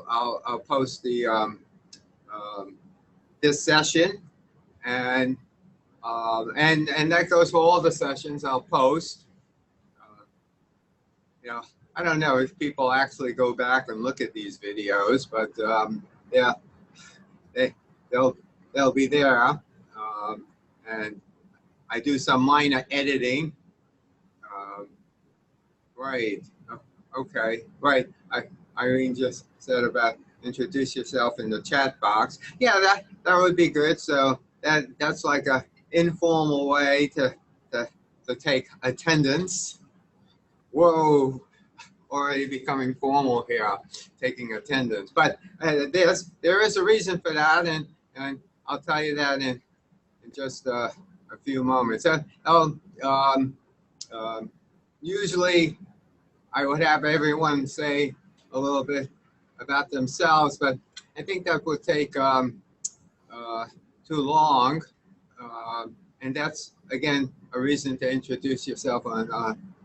I'll post the this session, and that goes for all the sessions I'll post. You know, I don't know if people actually go back and look at these videos, but yeah, they'll be there, and I do some minor editing. Right. Okay. Right. Irene just said about introduce yourself in the chat box. Yeah, that would be good. So that's like a informal way to take attendance. Whoa, already becoming formal here, taking attendance. But there is a reason for that, and I'll tell you that in just a few moments. Usually I would have everyone say a little bit about themselves, but I think that would take too long, and that's again a reason to introduce yourself on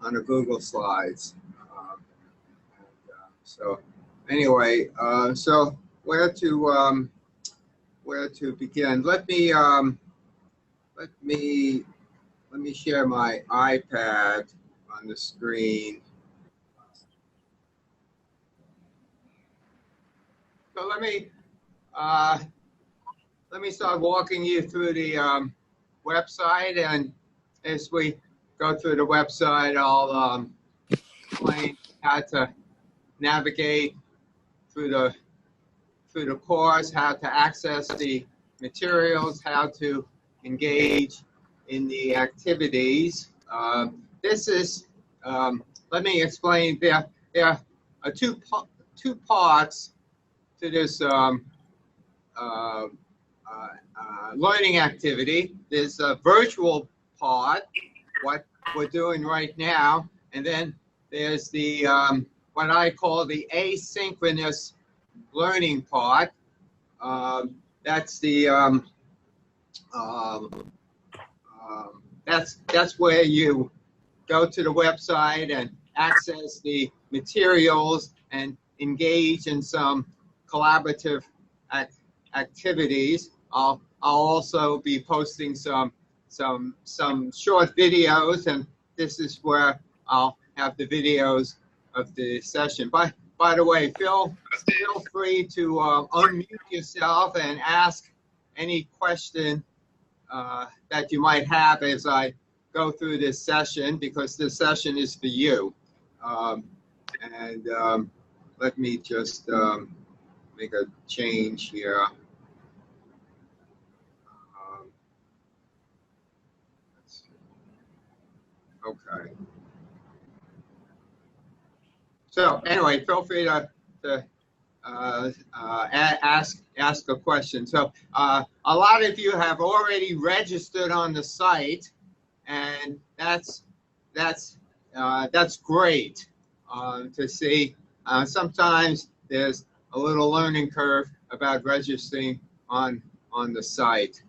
a Google Slides. So anyway, so where to begin? Let me share my iPad on the screen. So let me start walking you through the website, and as we go through the website, I'll explain how to navigate through the course, how to access the materials, how to engage in the activities. This is, let me explain, there are two parts to this learning activity. There's a virtual part, what we're doing right now, and then there's the what I call the asynchronous learning part. That's the that's where you go to the website and access the materials and engage in some collaborative activities. I'll also be posting some short videos, and this is where I'll have the videos of the session. By the way, feel free to unmute yourself and ask any question that you might have as I go through this session, because this session is for you. Let me just make a change here. Okay. So anyway, feel free to ask a question. So a lot of you have already registered on the site, and that's great to see. Sometimes there's a little learning curve about registering on the site.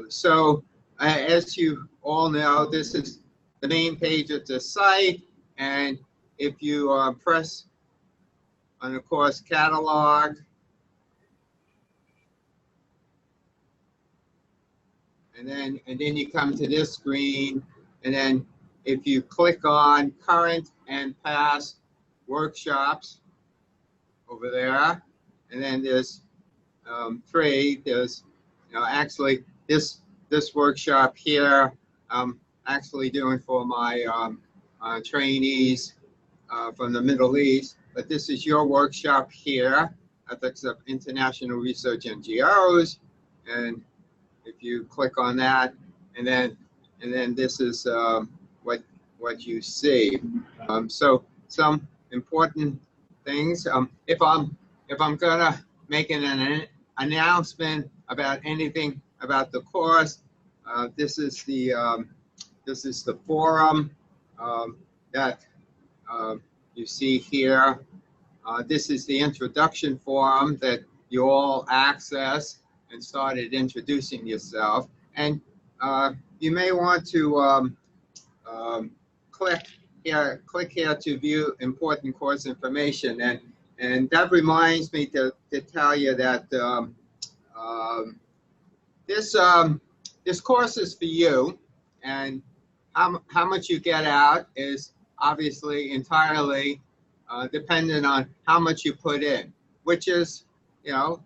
So as you all know, this is the main page of the site, and if you press on the course catalog, and then you come to this screen, and then if you click on current and past workshops over there, and then there's three. There's actually this workshop here I'm actually doing for my trainees from the Middle East, but this is your workshop here, Ethics of International Research NGOs, and if you click on that, and then this is what you see. So some important things. If I'm gonna make an announcement about anything about the course, this is the forum that you see here. This is the introduction forum that you all access and started introducing yourself. And you may want to click here to view important course information. And And that reminds me to tell you that this course is for you, and how much you get out is obviously entirely dependent on how much you put in, which is, you know,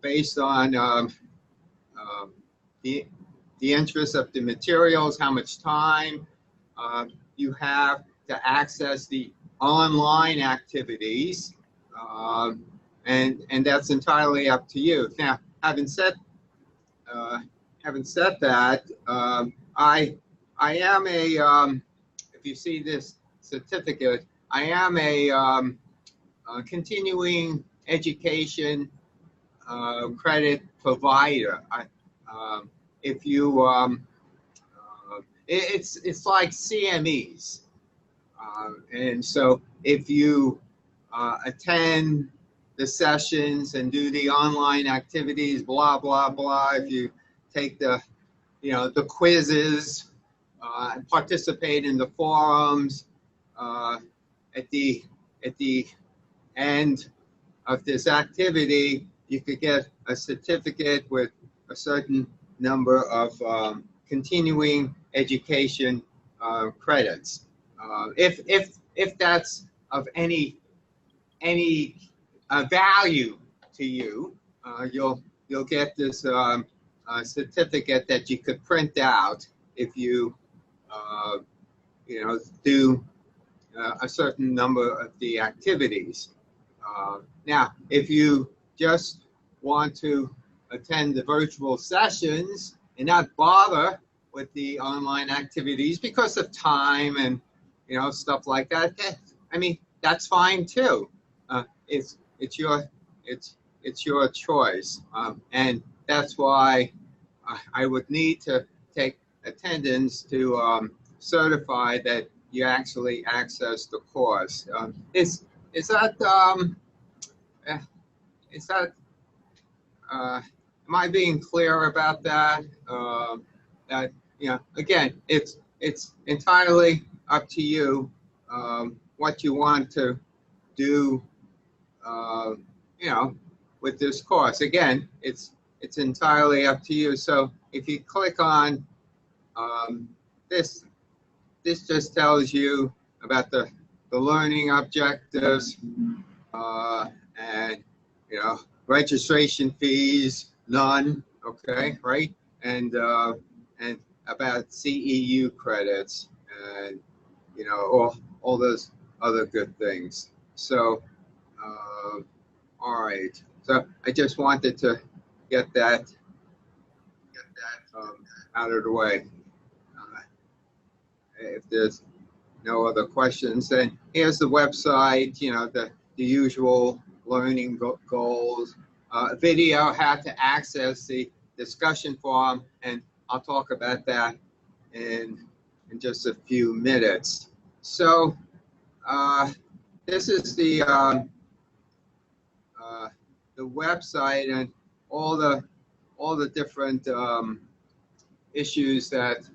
based on the interest of the materials, how much time you have to access the online activities, and that's entirely up to you. Now, having said that, I am a if you see this certificate, I am a continuing education credit provider. If you it's like CMEs, and so if you attend the sessions and do the online activities, blah blah blah, if you take the the quizzes and participate in the forums, at the end of this activity, you could get a certificate with a certain number of continuing education credits. If that's of any value to you, you'll get this certificate that you could print out if you do a certain number of the activities. Now, if you just want to attend the virtual sessions and not bother with the online activities because of time and stuff like that, I mean, that's fine too. It's your choice, and that's why I would need to take attendance to certify that you actually access the course. Is that am I being clear about that? That again, it's entirely up to you what you want to do. With this course. Again, it's entirely up to you. So if you click on this just tells you about the learning objectives, and registration fees, none. Okay, right? And about CEU credits, and all those other good things. So all right. So I just wanted to get that out of the way. If there's no other questions, then here's the website. The usual learning goals. Video, how to access the discussion forum, and I'll talk about that in just a few minutes. So this is the website and all the different issues that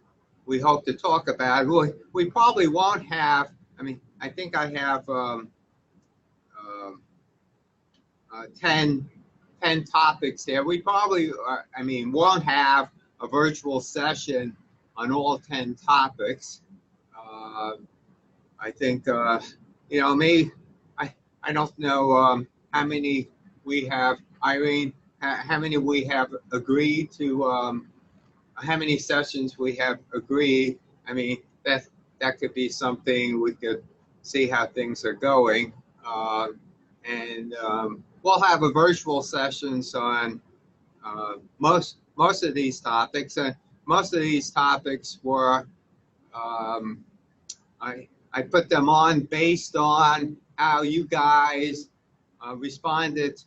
we hope to talk about. We probably won't have. I mean, I think I have 10 topics here. We probably, won't have a virtual session on all 10 topics. I think maybe I don't know how many we have, Irene. How many we have agreed to? How many sessions we have agreed? I mean, that could be something we could see how things are going, and we'll have a virtual sessions on most of these topics, and most of these topics were I put them on based on how you guys responded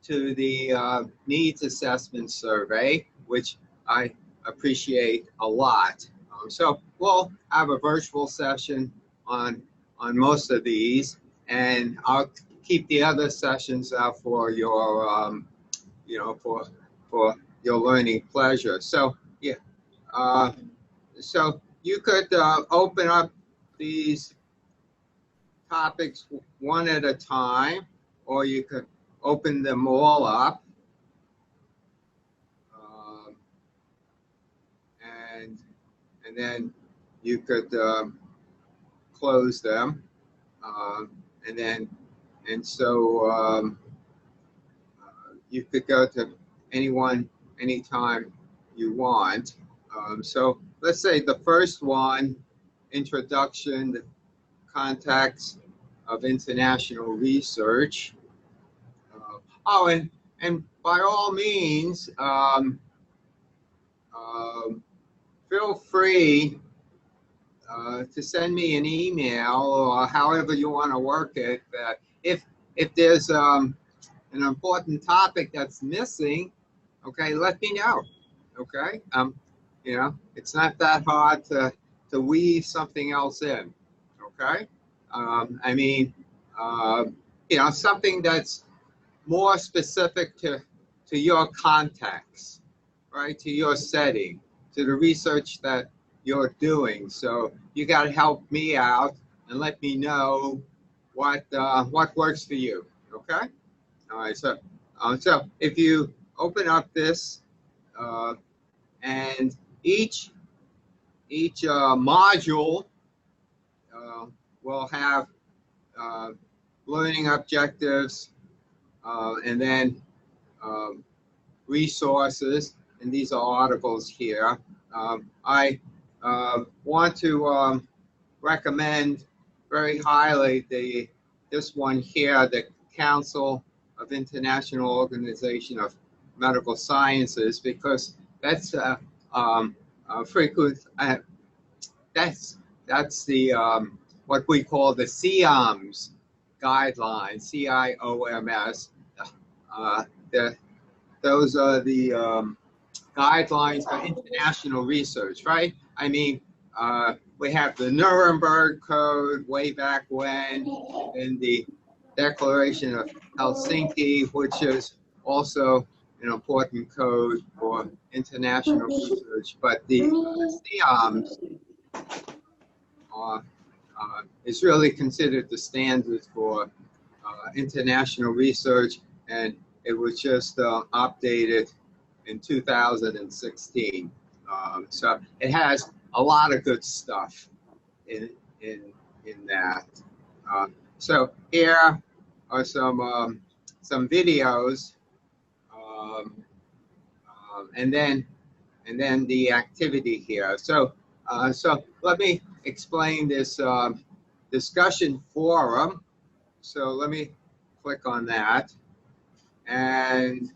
to the needs assessment survey, which I appreciate a lot. So we'll have a virtual session on most of these, and I'll keep the other sessions out for your for your learning pleasure. So yeah, so you could open up these topics one at a time, or you could open them all up. And then you could close them, and so you could go to anyone anytime you want. So let's say the first one, introduction, the context of international research. Oh, and by all means, feel free to send me an email or however you want to work it. If there's an important topic that's missing, okay, let me know. Okay, you know, it's not that hard to weave something else in. Okay, I mean, you know, something that's more specific to your context, right? To your setting, to the research that you're doing. So you got to help me out and let me know what works for you. Okay. All right. So so if you open up this, and each module will have learning objectives, and then resources, and these are articles here. I want to recommend very highly this one here, the Council of International Organization of Medical Sciences, because that's frequent. That's the what we call the CIOMS guidelines, CIOMS. Those are the guidelines for international research, right? I mean, we have the Nuremberg Code way back when, and the Declaration of Helsinki, which is also an important code for international research. But the CIOMS is really considered the standard for international research, and it was just updated in 2016. So it has a lot of good stuff in that. So here are some videos, and then the activity here. So so let me explain this discussion forum. So let me click on that, and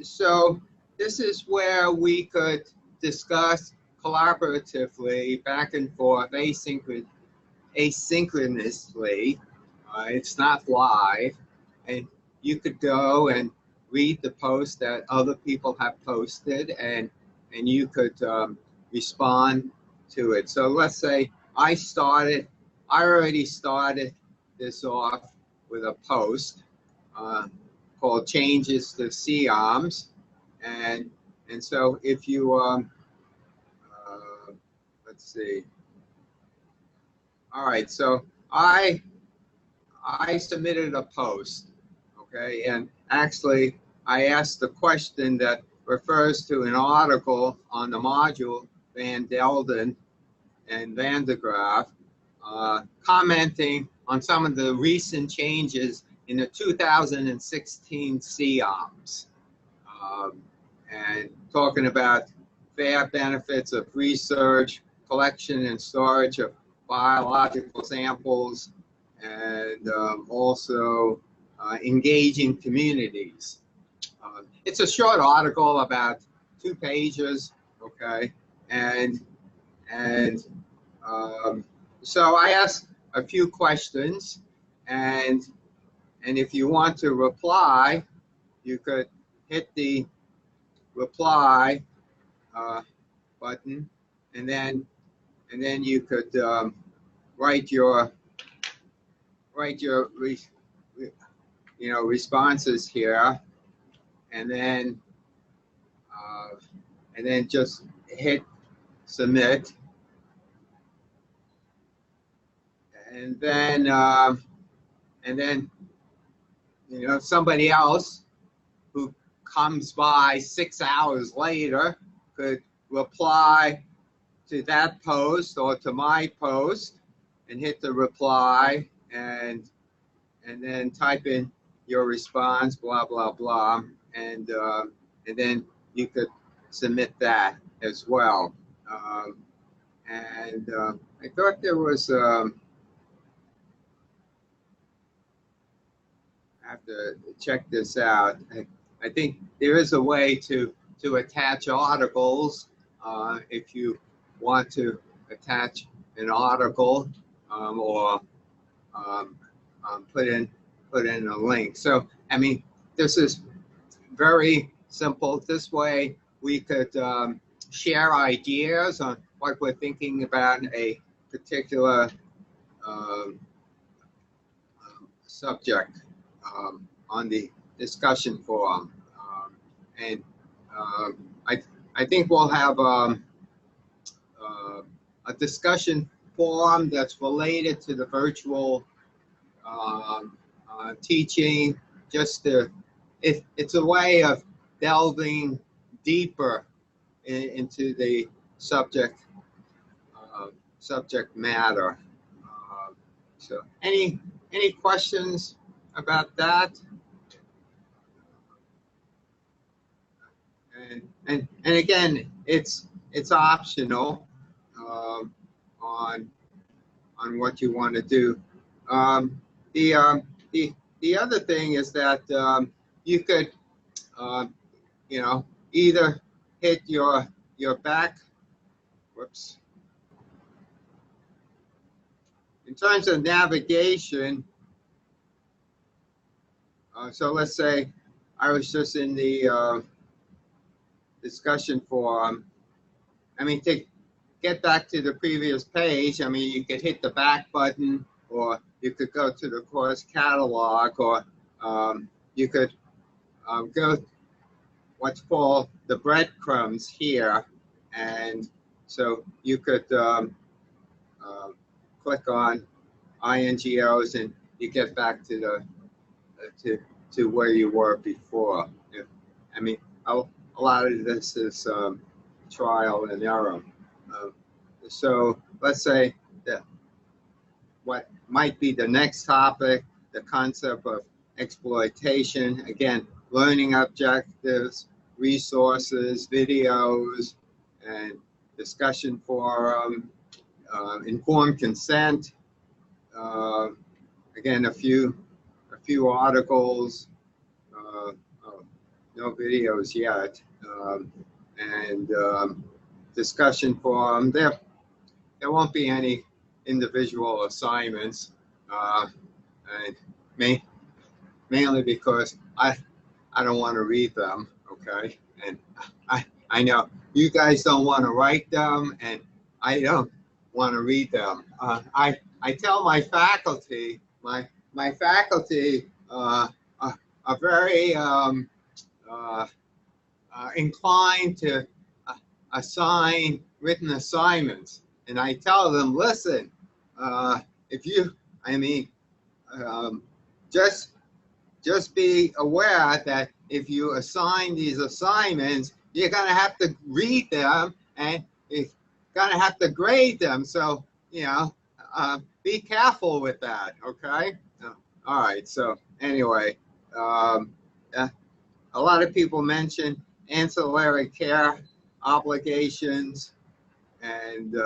so this is where we could discuss collaboratively, back and forth, asynchronously. It's not live, and you could go and read the post that other people have posted, and you could respond to it. So let's say I already started this off with a post called Changes to CIOMS, and so if you let's see. All right, so I submitted a post, okay, and actually I asked a question that refers to an article on the module Van Delden and Van de Graaff, commenting on some of the recent changes in the 2016 CIOMS, and talking about fair benefits of research, collection and storage of biological samples, and also engaging communities. It's a short article, about 2 pages, okay, and so I asked a few questions, and if you want to reply, you could hit the reply button, and then you could write your responses here, and then just hit submit. and then you know, somebody else who comes by 6 hours later could reply to that post or to my post and hit the reply and then type in your response, blah blah blah, and then you could submit that as well. And I thought there was I have to check this out. I think there is a way to attach articles if you want to attach an article or put in a link. So I mean, this is very simple. This way we could share ideas on what we're thinking about a particular subject on the discussion forum, and I think we'll have a discussion forum that's related to the virtual teaching. Just to, it's a way of delving deeper into the subject matter. So any questions about that? And again, it's optional on what you want to do. The other thing is that you could you know, either hit your back. Whoops. In terms of navigation, so let's say I was just in the discussion forum. I mean, to get back to the previous page, I mean, you could hit the back button, or you could go to the course catalog, or you could go what's called the breadcrumbs here, and so you could click on INGOs and you get back to the to where you were before. I mean, a lot of this is trial and error. So let's say that what might be the next topic, the concept of exploitation, again, learning objectives, resources, videos, and discussion forum, informed consent, again, a few articles, oh, no videos yet, and discussion forum. There won't be any individual assignments, and mainly because I don't want to read them, okay? And I know you guys don't want to write them, and I don't want to read them. I tell my faculty, my faculty are very inclined to assign written assignments, and I tell them, listen, if you, I mean, just be aware that if you assign these assignments, you're going to have to read them and you're going to have to grade them. So, you know, be careful with that, okay? All right, so anyway, a lot of people mention ancillary care obligations and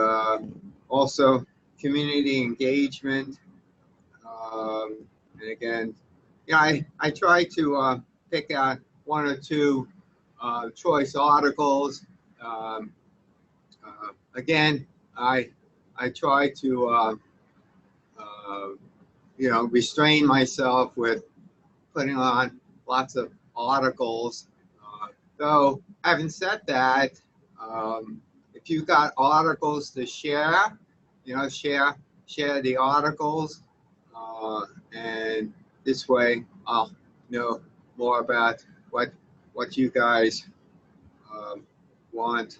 also community engagement. And again, yeah, I try to pick out one or two choice articles. Again, I try to you know, restrain myself with putting on lots of articles. Though, having said that, if you got articles to share, you know, share the articles, and this way I'll know more about what you guys want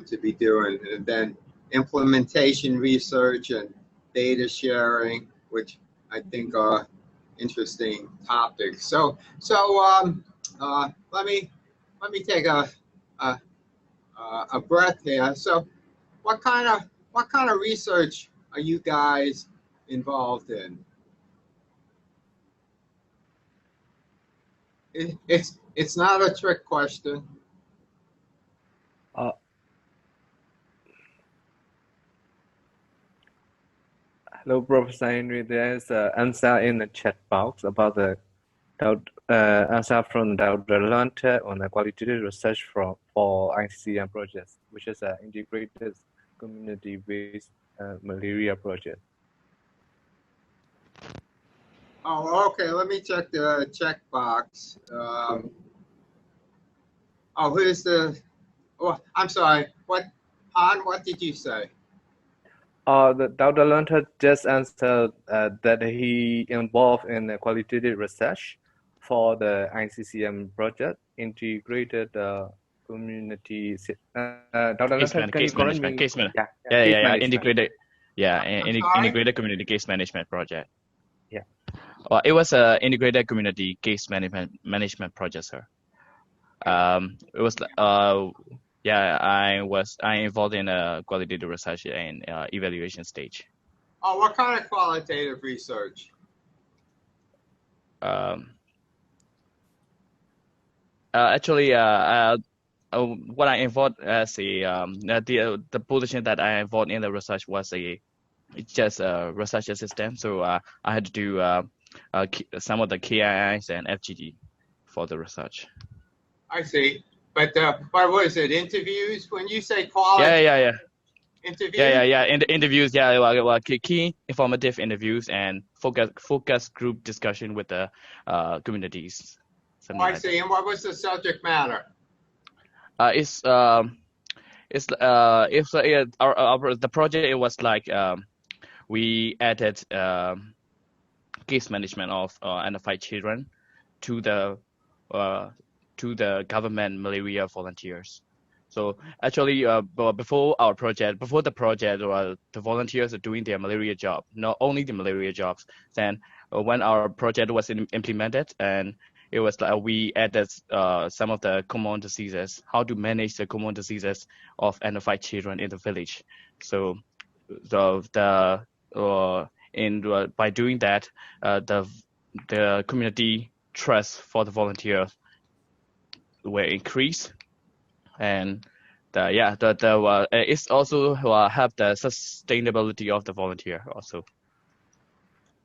to be doing, and then implementation research and data sharing, which I think are interesting topics. So let me take a breath here. So what kind of research are you guys involved in? It's not a trick question. Hello, Professor Henry. There's an answer in the chat box about the answer from Dr. Lante on the qualitative research for ICCM projects, which is an integrated community-based malaria project. Oh, okay. Let me check the checkbox. Who's the? Oh, I'm sorry. What, Han? What did you say? The Dr. Lante just answered that he involved in the qualitative research for the ICCM project, integrated community. Dr. Lante, can you correct me? Case management. Yeah. Integrated. Yeah, integrated community case management project. Yeah. Well, it was an integrated community case management project, sir. It was I involved in a qualitative research and evaluation stage. Oh, what kind of qualitative research? Actually, what I involved as the position that I involved in the research was it's just a research assistant. So I had to do some of the KIIs and FGD for the research. I see. But what was it? Interviews? When you say quality? Yeah. Interviews? Yeah. In the interviews, key informative interviews and focus group discussion with the communities. I see. And what was the subject matter? The project, it was like we added case management of unidentified children to the government malaria volunteers. So actually, before the project, the volunteers are doing their malaria job, not only the malaria jobs. Then when our project was implemented, and it was like we added some of the common diseases, how to manage the common diseases of unidentified children in the village. So by doing that, the community trust for the volunteers will increase, and it's also have the sustainability of the volunteer also.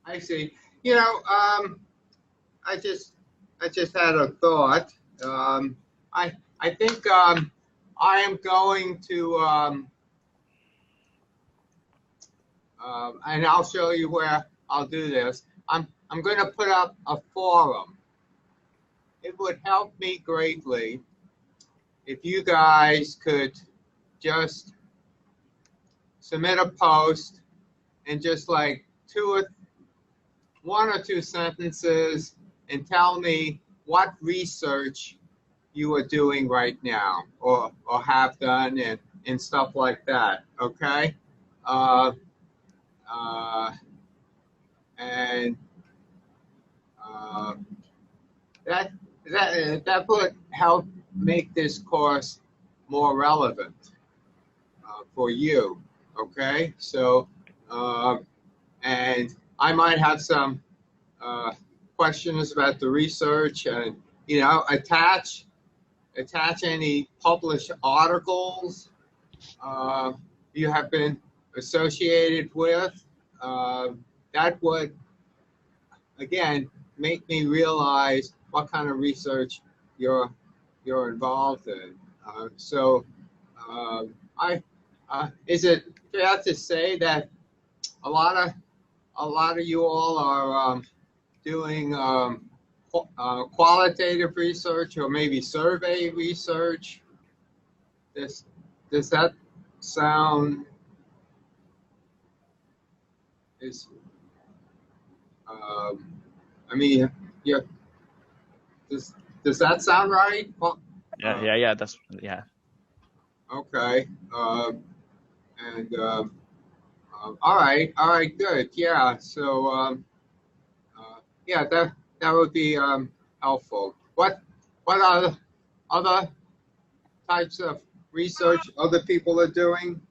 I see. I just had a thought. I think I am going to and I'll show you where I'll do this. I'm going to put up a forum. It would help me greatly if you guys could just submit a post and just like one or two sentences and tell me what research you are doing right now or have done and stuff like that. Okay. That would help make this course more relevant for you. Okay. So and I might have some questions about the research, and attach any published articles you have been associated with. That would again make me realize what kind of research you're involved in. Is it fair to say that a lot of you all are doing qualitative research or maybe survey research? Does that sound yeah. Does that sound right? Yeah. Okay. All right, good. Yeah. So yeah, that would be helpful. What other types of research other people are doing?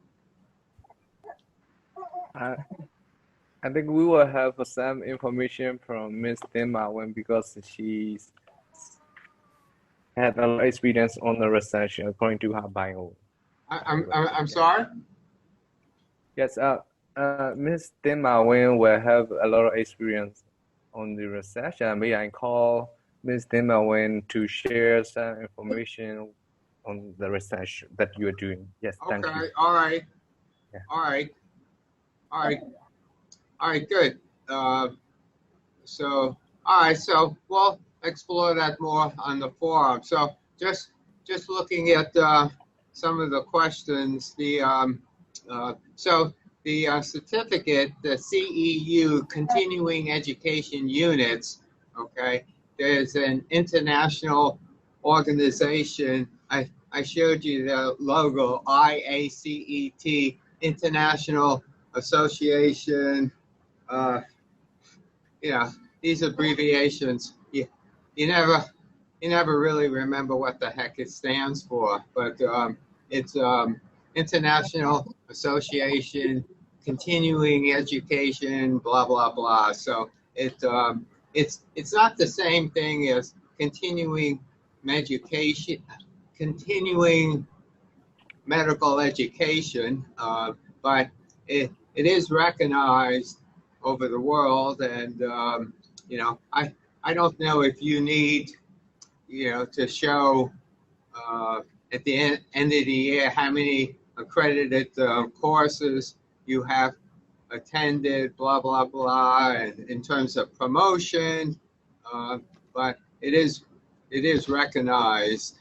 I I think we will have some information from Miss Dema when because she's had a lot of experience on the research according to her bio. I'm sorry. Yes, Miss Dema Wen will have a lot of experience on the research, and may I call Miss Dema Wen to share some information on the research that you are doing. Yes, thank you. Okay. All right. Yeah. All right. All right. All right. Good. So all right. So we'll explore that more on the forum. So just looking at some of the questions. So the certificate, the CEU, continuing education units. Okay. There's an international organization. I showed you the logo, IACET, International Association. You know, these abbreviations, you never really remember what the heck it stands for, but it's International Association Continuing Education, blah blah blah. So it's not the same thing as continuing education, continuing medical education, but it is recognized over the world, and you know, I don't know if you need, you know, to show at the end of the year how many accredited courses you have attended, blah blah blah, and in terms of promotion, but it is recognized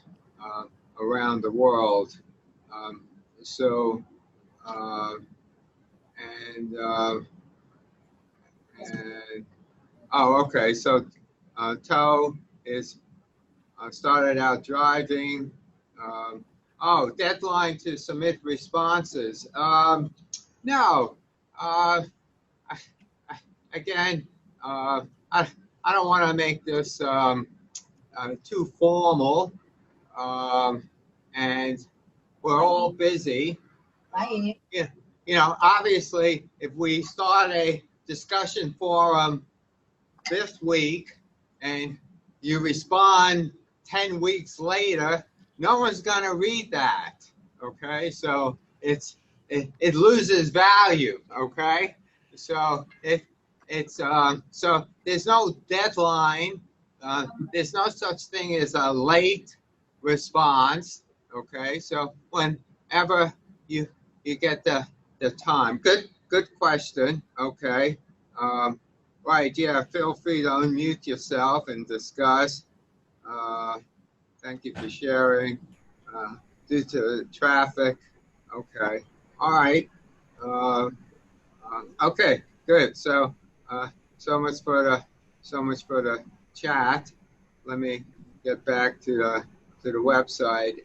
around the world. So and oh, okay. So Toe is started out driving. Oh, deadline to submit responses. No. Again, I don't want to make this too formal, and we're all busy. Yeah, you know, obviously, if we start a discussion forum this week and you respond 10 weeks later, no one's going to read that. Okay, so it loses value. Okay, so so there's no deadline. There's no such thing as a late response. Okay, so whenever you get the time. Good question. Okay. Right. Yeah. Feel free to unmute yourself and discuss. Thank you for sharing. Due to traffic. Okay. All right. Okay. Good. So so much for the chat. Let me get back to the website.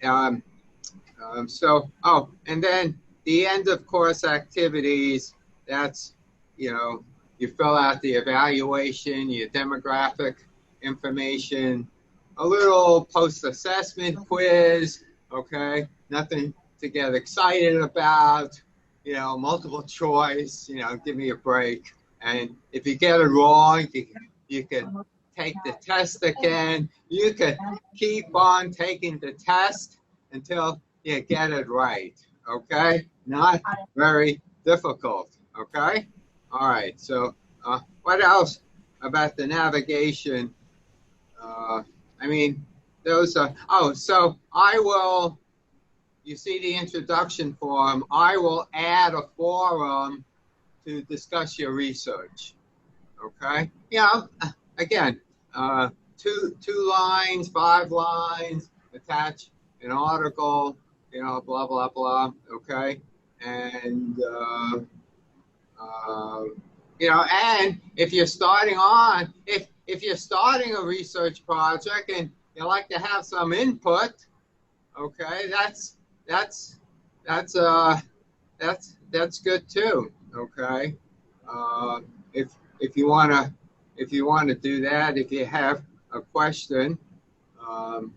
So, oh, and then the end of course activities, that's, you know, you fill out the evaluation, your demographic information, a little post-assessment quiz, okay? Nothing to get excited about, you know, multiple choice, you know, give me a break. And if you get it wrong, you can take the test again. You can keep on taking the test until you get it right, okay? Not very difficult, okay? All right, so what else about the navigation? I mean, those are, oh, so I will, you see the introduction form, I will add a forum to discuss your research, okay? Yeah, again, 2 lines, 5 lines, attach an article, you know, blah, blah, blah, okay? And, you know, and if you're starting on, if you're starting a research project and you like to have some input, okay, that's good too. Okay. Uh, if you wanna do that, if you have a question um,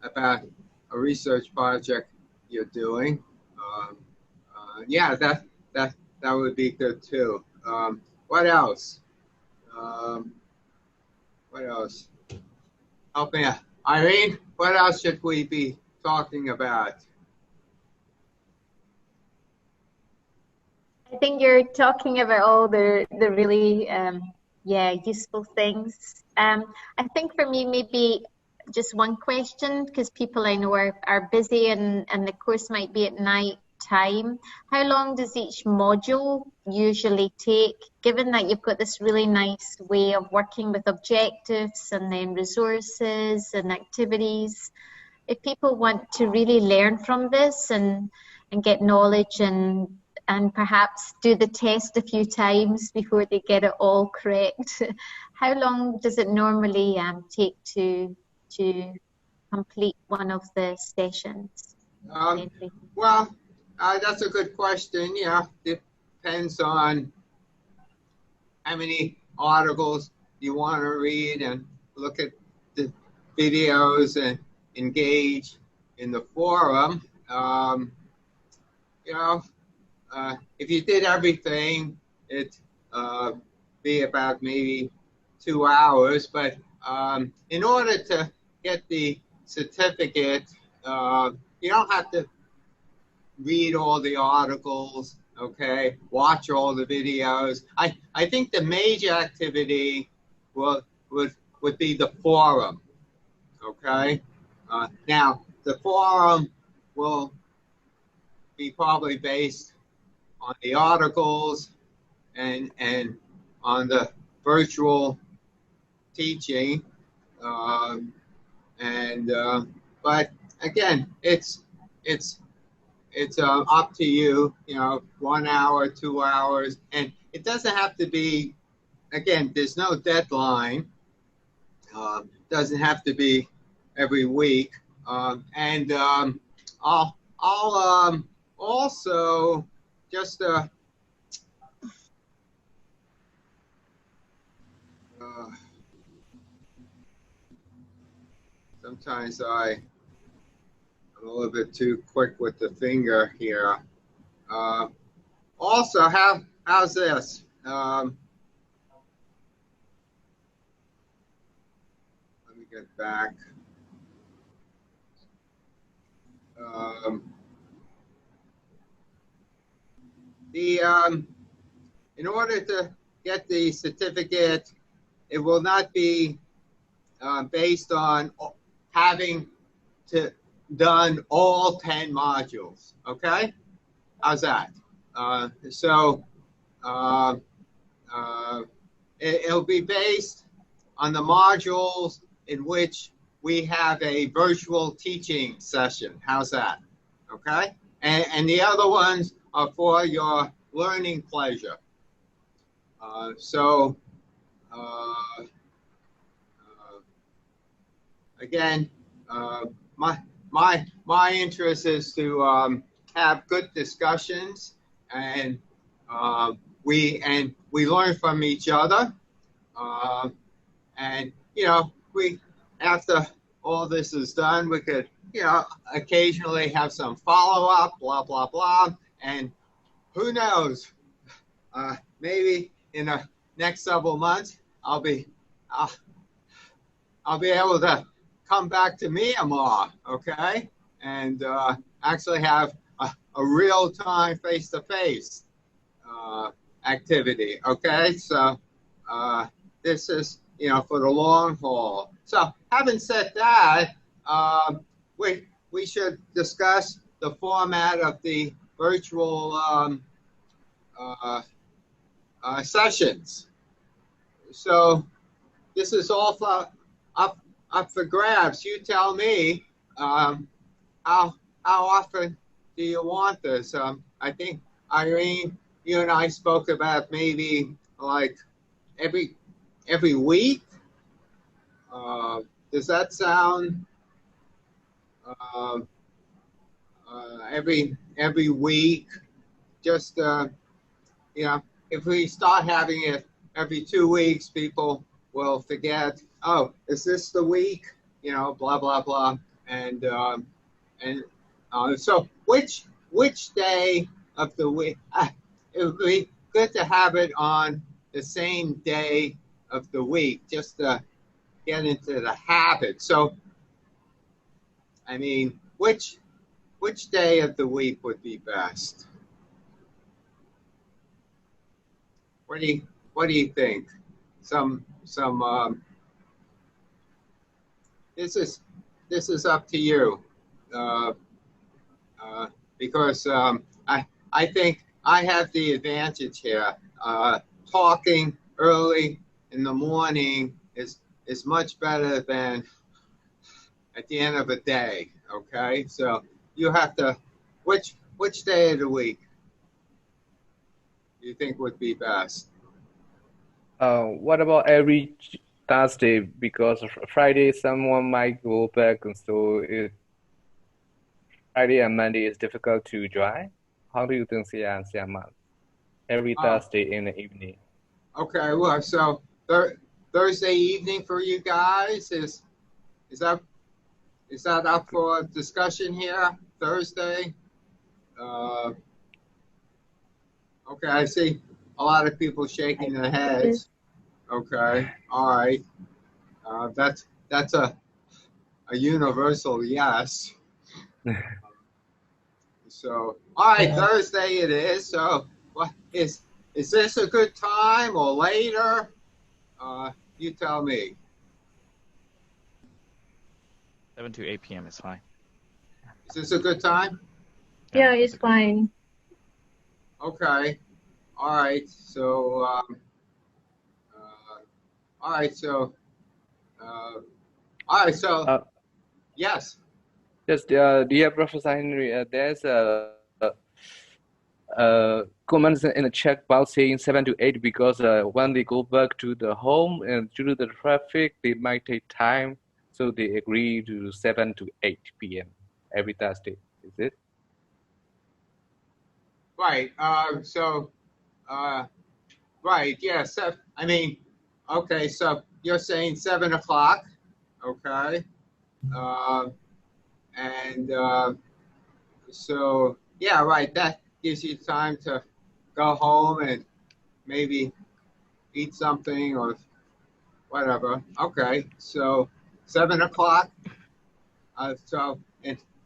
about a research project you're doing, um, yeah, that would be good too. What else? Um, what else? Help me out. Irene, what else should we be talking about? I think you're talking about all the really useful things. I think for me maybe just one question, because people I know are busy and the course might be at night time. How long does each module usually take, given that you've got this really nice way of working with objectives and then resources and activities? If people want to really learn from this and get knowledge and perhaps do the test a few times before they get it all correct, how long does it normally take to complete one of the sessions? Well, that's a good question. Yeah, depends on how many articles you want to read and look at the videos and engage in the forum. You know, if you did everything, it'd be about maybe 2 hours. But in order to get the certificate, you don't have to read all the articles, okay, watch all the videos. I think the major activity would be the forum, okay? Now, the forum will be probably based on the articles and on the virtual teaching. But again, it's up to you, 1 hour, 2 hours, and it doesn't have to be, again, there's no deadline. Doesn't have to be every week. I'll also just sometimes I'm a little bit too quick with the finger here. Also, how's this? Let me get back. In order to get the certificate, it will not be based on having to done all 10 modules. Okay, how's that? It'll be based on the modules in which we have a virtual teaching session. How's that? Okay, and the other ones are for your learning pleasure. Again, my interest is to have good discussions, and we learn from each other, and we, after all this is done, we could occasionally have some follow-up, blah blah blah, and who knows, maybe in the next several months I'll be able to come back to Myanmar, okay, and actually have a real-time face-to-face activity, okay? So this is, for the long haul. So having said that, we should discuss the format of the virtual sessions. So this is all up for grabs. You tell me, how often do you want this? I think, Irene, you and I spoke about maybe like every week. Does that sound every week just you know, if we start having it every 2 weeks, people will forget. Oh, is this the week? You know, blah blah blah. And so which day of the week? It would be good to have it on the same day of the week, just to get into the habit. So, I mean, which day of the week would be best? What do you think? This is up to you, because I think I have the advantage here. Talking early in the morning is much better than at the end of a day. Okay, so you have to. Which day of the week do you think would be best? What about every Thursday? Because Friday someone might go back, and so Friday and Monday is difficult to join. How do you think, Sia and Siaman? Every Thursday in the evening. Okay, well, so Thursday evening for you guys is that up for discussion here? Thursday. Okay, I see a lot of people shaking their heads. Okay, all right. That's a universal yes. So, all right, Thursday it is. So, what is this a good time or later? You tell me. 7 to 8 p.m. is fine. Is this a good time? Yeah, it's fine. Okay. All right. So, all right. So, yes. Yes, dear Professor Henry, there's comments in the chat box saying 7 to 8 because when they go back to the home and due to the traffic, they might take time. So they agree to 7 to 8 p.m. every Thursday. Is it? Right. Right. Yes. I mean, okay. So you're saying 7 o'clock. Okay. So yeah, right. That gives you time to go home and maybe eat something or whatever. Okay. So 7 o'clock. So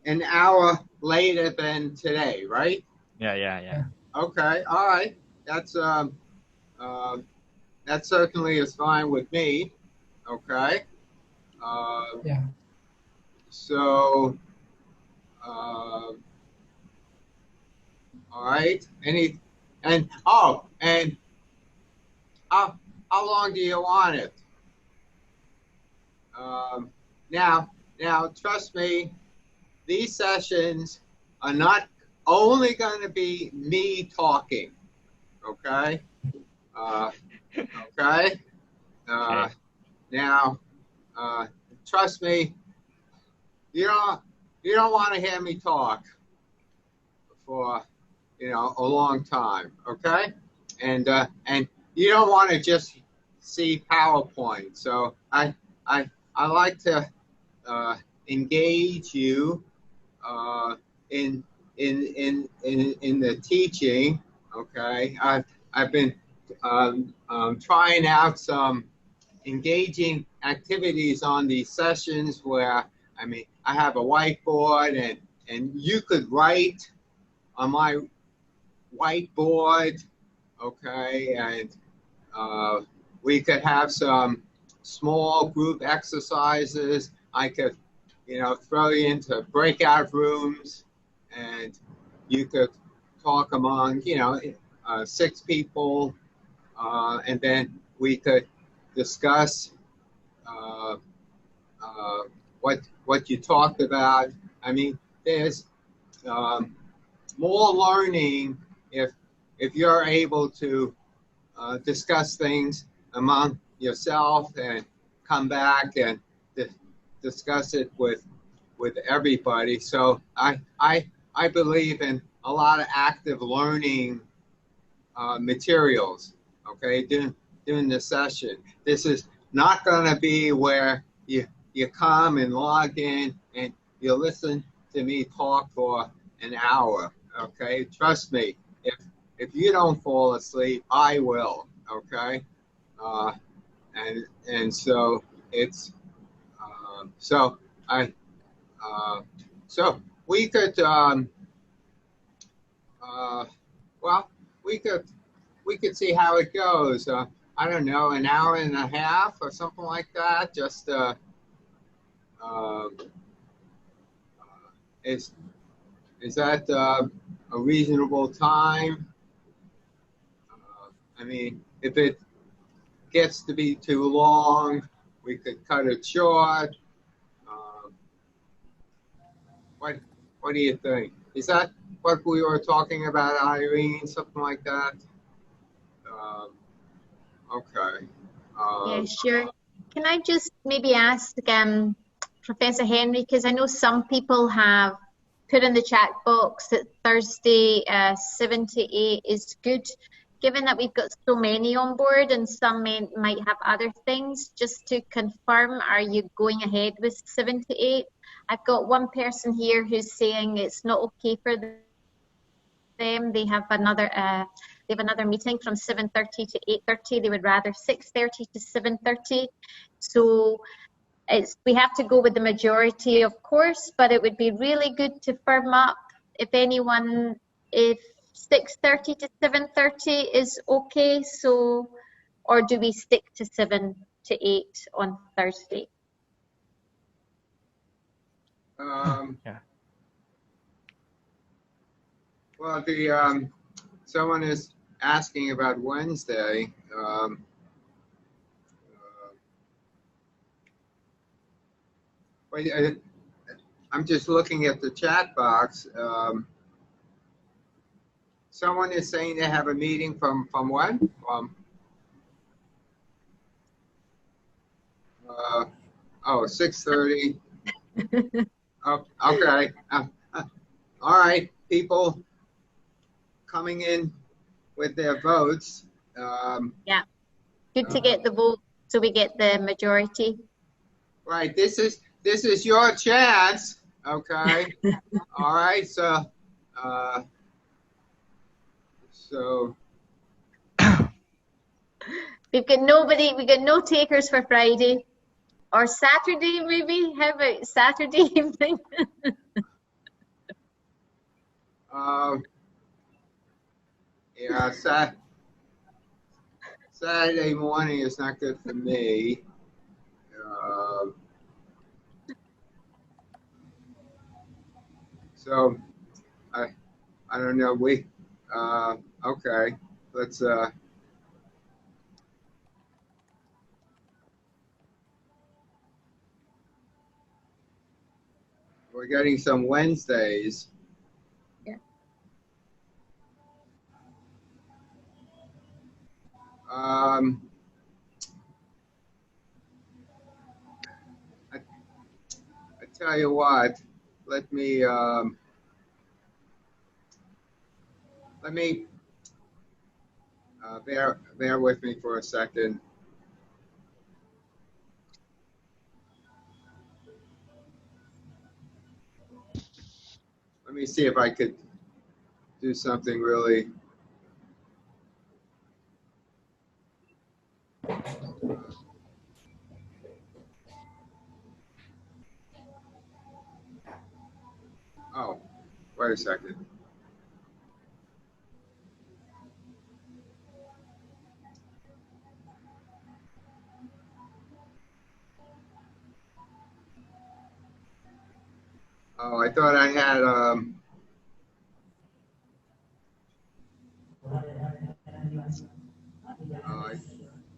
an hour later than today, right? Yeah. Okay. All right. That certainly is fine with me. Okay. Yeah. So, all right. And how long do you want it? Now, trust me, these sessions are not only going to be me talking. Okay. Okay. Now, trust me, you don't want to hear me talk for a long time. Okay. And you don't want to just see PowerPoint. So I like to engage you in the teaching. Okay. I've been trying out some engaging activities on these sessions where I have a whiteboard and you could write on my whiteboard. Okay. And we could have some small group exercises. I could throw you into breakout rooms and you could talk among 6 people, and then we could discuss what you talked about. I mean, there's more learning if you're able to discuss things among yourself and come back and discuss it with everybody. So I believe in a lot of active learning materials, okay, during the session. This is not going to be where you come and log in and you listen to me talk for an hour, okay? Trust me, if you don't fall asleep, I will, okay? And so it's so we could well, we could see how it goes. I don't know, an hour and a half or something like that. Just is that a reasonable time? I mean, if it gets to be too long, we could cut it short. What do you think? Is that what we were talking about, Irene? Something like that? Okay. Yeah, sure. Can I just maybe ask Professor Henry, because I know some people have put in the chat box that Thursday 7 to 8 is good. Given that we've got so many on board and some might have other things, just to confirm, are you going ahead with 7 to 8? I've got one person here who's saying it's not okay for them. They have another meeting from 7:30 to 8:30. They would rather 6:30 to 7:30. So we have to go with the majority, of course, but it would be really good to firm up if 6:30 to 7:30 is okay. So, or do we stick to 7 to 8 on Thursday? Yeah. Well, someone is asking about Wednesday. Wait, I'm just looking at the chat box. Someone is saying they have a meeting from when? Oh, 6:30. Oh, okay. All right, people coming in with their votes. Yeah, good to get the vote so we get the majority. Right, this is your chance, okay? All right, so we've got no takers for Friday or Saturday maybe. How about Saturday evening? yeah, Saturday morning is not good for me. So I don't know. Okay. Let's we're getting some Wednesdays. Yeah. I tell you what, let me bear with me for a second. Let me see if I could do something really. Oh, wait a second. Oh, I thought I had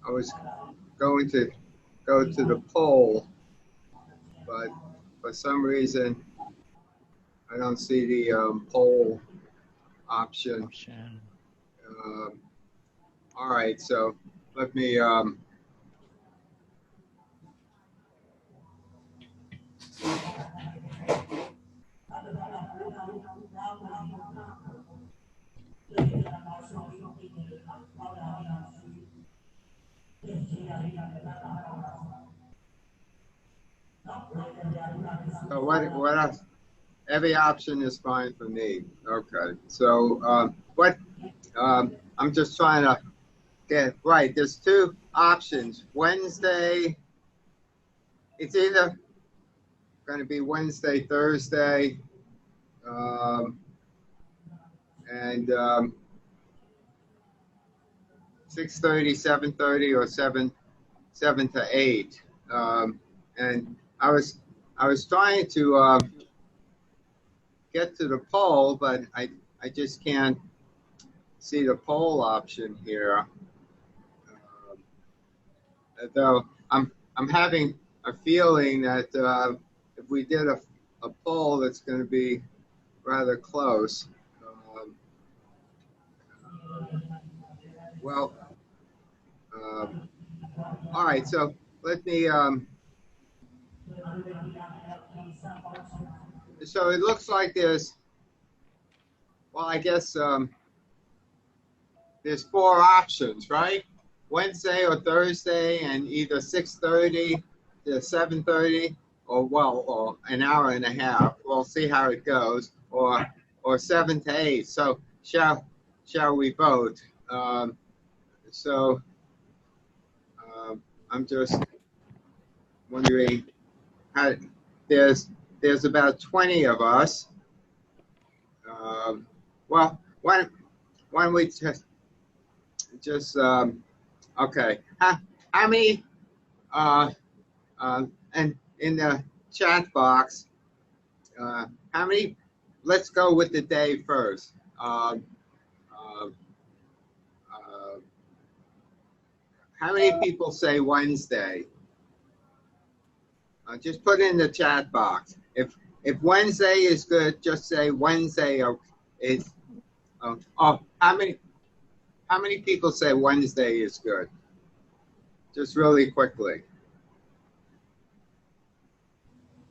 I was going to go to the poll, but for some reason I don't see the poll option. All right, so let me So what else? Every option is fine for me. Okay. So I'm just trying to get right. There's two options. Wednesday. It's either going to be Wednesday, Thursday, and 6:30, 7:30, or 7 to 8. And I was trying to get to the poll, but I just can't see the poll option here. Though I'm having a feeling that if we did a poll, that's going to be rather close. Well, all right. So let me. So it looks like there's. Well, I guess there's 4 options, right? Wednesday or Thursday, and either 6:30 to 7:30, or an hour and a half. We'll see how it goes, or 7 to 8. So shall we vote? I'm just wondering how. There's about 20 of us. Well, why don't we just okay. How many? And in the chat box, how many? Let's go with the day first. How many people say Wednesday? Just put it in the chat box. If Wednesday is good, just say Wednesday is. How many people say Wednesday is good? Just really quickly.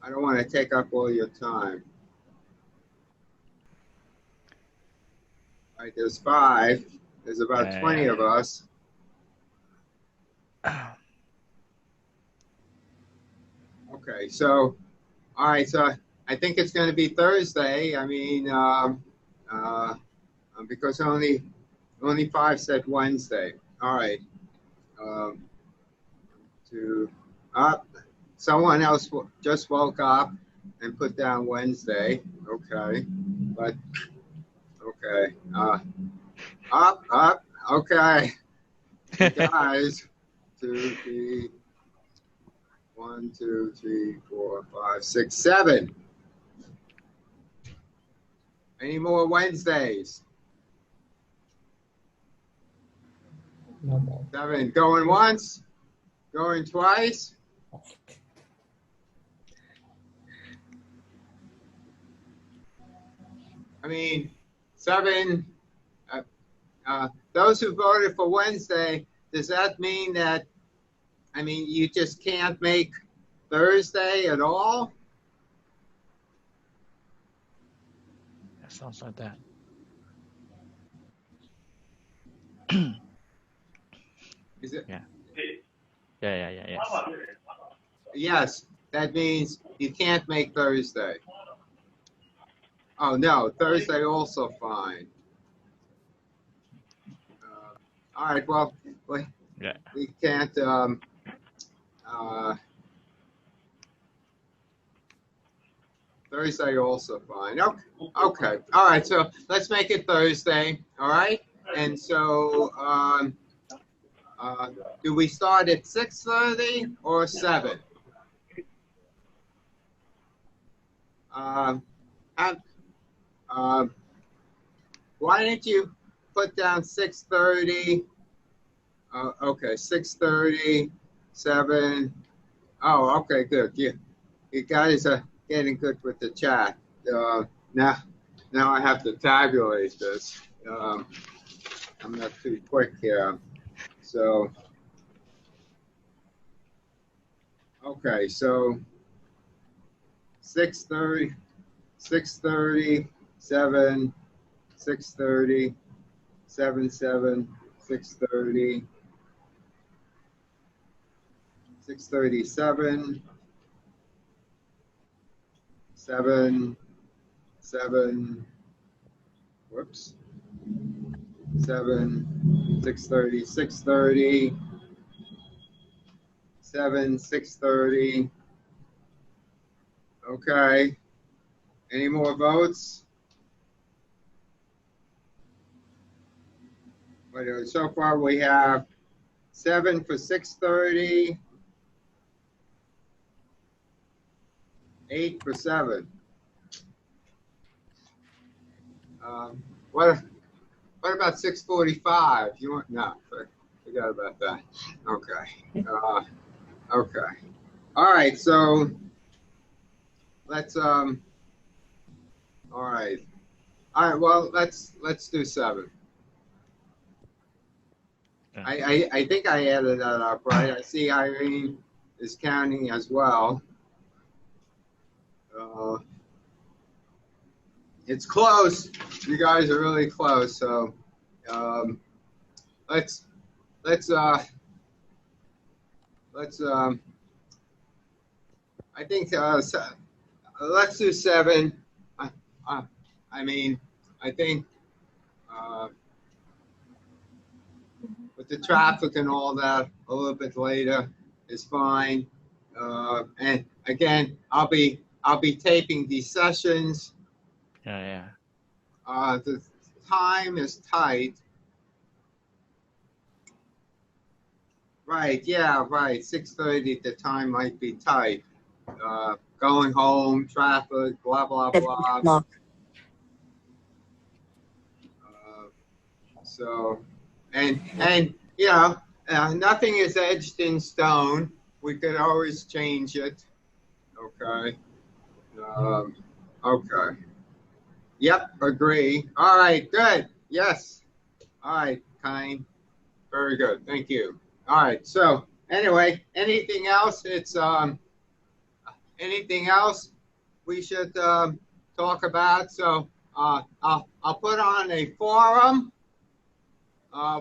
I don't want to take up all your time. All right, there's 5. There's about 20 of us. Okay, so, all right, so I think it's going to be Thursday. I mean, because only 5 said Wednesday. All right. Someone else just woke up and put down Wednesday. Okay, but okay. Up. Okay, guys. 2, 3, 1, 2, 3, 4, 5, 6, 7. Any more Wednesdays? No more. 7. Going once? Going twice? I mean, 7. Those who voted for Wednesday, does that mean that, I mean, you just can't make Thursday at all? That sounds like that. Is it? Yeah. Yes. Yes, that means you can't make Thursday. Oh, no, Thursday also fine. All right, well, we can't, Thursday also fine. Okay, all right, so let's make it Thursday, all right? And so, do we start at 6:30 or 7? Why didn't you put down 6:30? Okay, 6:30, 7. Oh, okay, good. You guys are getting good with the chat. Now I have to tabulate this. I'm not too quick here. So, okay, so 6:30, 6:30, 7, 6:30, 7, 6:30, 6:37. 7. Whoops. 7. 6:30. 6:30. 7. 6:30. Okay. Any more votes? But so far we have 7 for 6:30, 8 for 7. What about 6:45? You want no? Forgot about that. Okay. Okay. All right. So let's All right. All right. Well, let's do 7. I think I added that up, right? I see Irene is counting as well. It's close. You guys are really close. So let's I think let's do 7. I mean, I think with the traffic and all that, a little bit later is fine. And again, I'll be taping these sessions. Yeah. The time is tight. Right, yeah, right. 6:30, the time might be tight. Going home, traffic, blah, blah, blah. So, and you know, nothing is etched in stone. We could always change it. Okay. Okay. Yep, agree. All right, good. Yes. All right, kind. Very good. Thank you. All right. So anyway, anything else? It's anything else we should talk about? So I'll put on a forum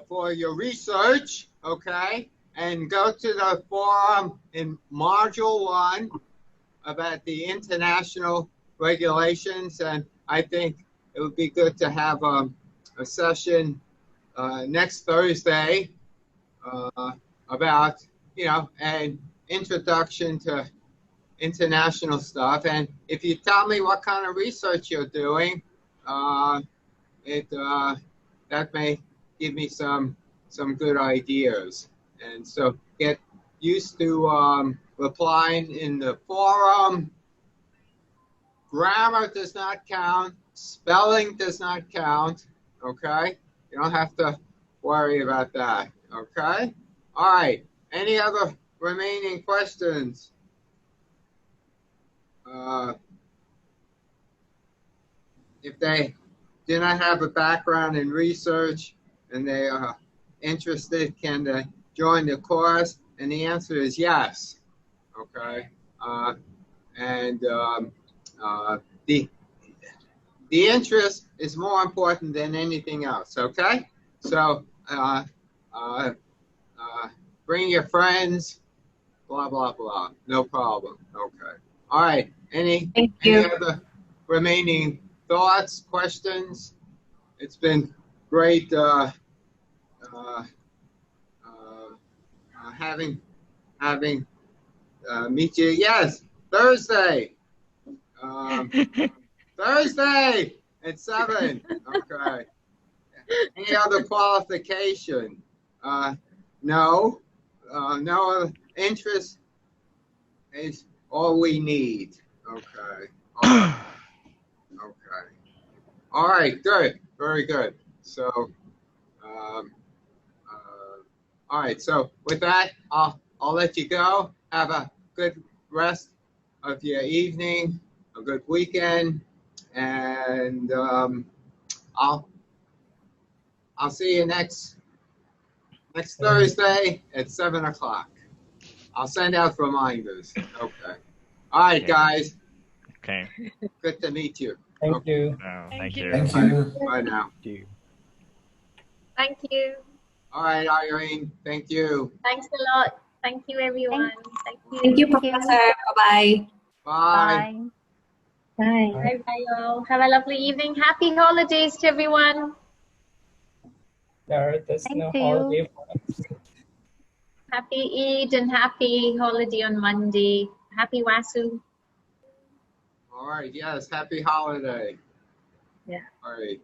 for your research, okay? And go to the forum in Module 1 about the international regulations. And I think it would be good to have a session next Thursday about, you know, an introduction to international stuff. And if you tell me what kind of research you're doing, that may give me some good ideas. And so get used to replying in the forum. Grammar does not count. Spelling does not count. Okay? You don't have to worry about that. Okay? All right. Any other remaining questions? If they do not have a background in research and they are interested, can they join the course? And the answer is yes. Okay. The interest is more important than anything else. Okay. So bring your friends. Blah blah blah. No problem. Okay. All right. Any other remaining thoughts, questions? It's been great having meet you. Yes, Thursday. Thursday at 7. Okay. Any other qualification? No. No other interest is all we need. Okay. Okay. All right. Good. Very good. So, all right. So with that, I'll let you go. Have a good rest of your evening, a good weekend, and I'll see you next Thursday at 7 o'clock. I'll send out reminders. Okay. All right, guys. Okay. Good to meet you. Thank you. Thank you. Thank you. Bye now. Thank you. All right, Irene. Thank you. Thanks a lot. Thank you, everyone. Thank you. Thank you, Professor. Bye-bye. Bye. Bye. Bye bye, all. Have a lovely evening. Happy holidays to everyone. There's Thank no you. holiday for us. Happy Eid and happy holiday on Monday. Happy Wasu. All right. Yes. Happy holiday. Yeah. All right.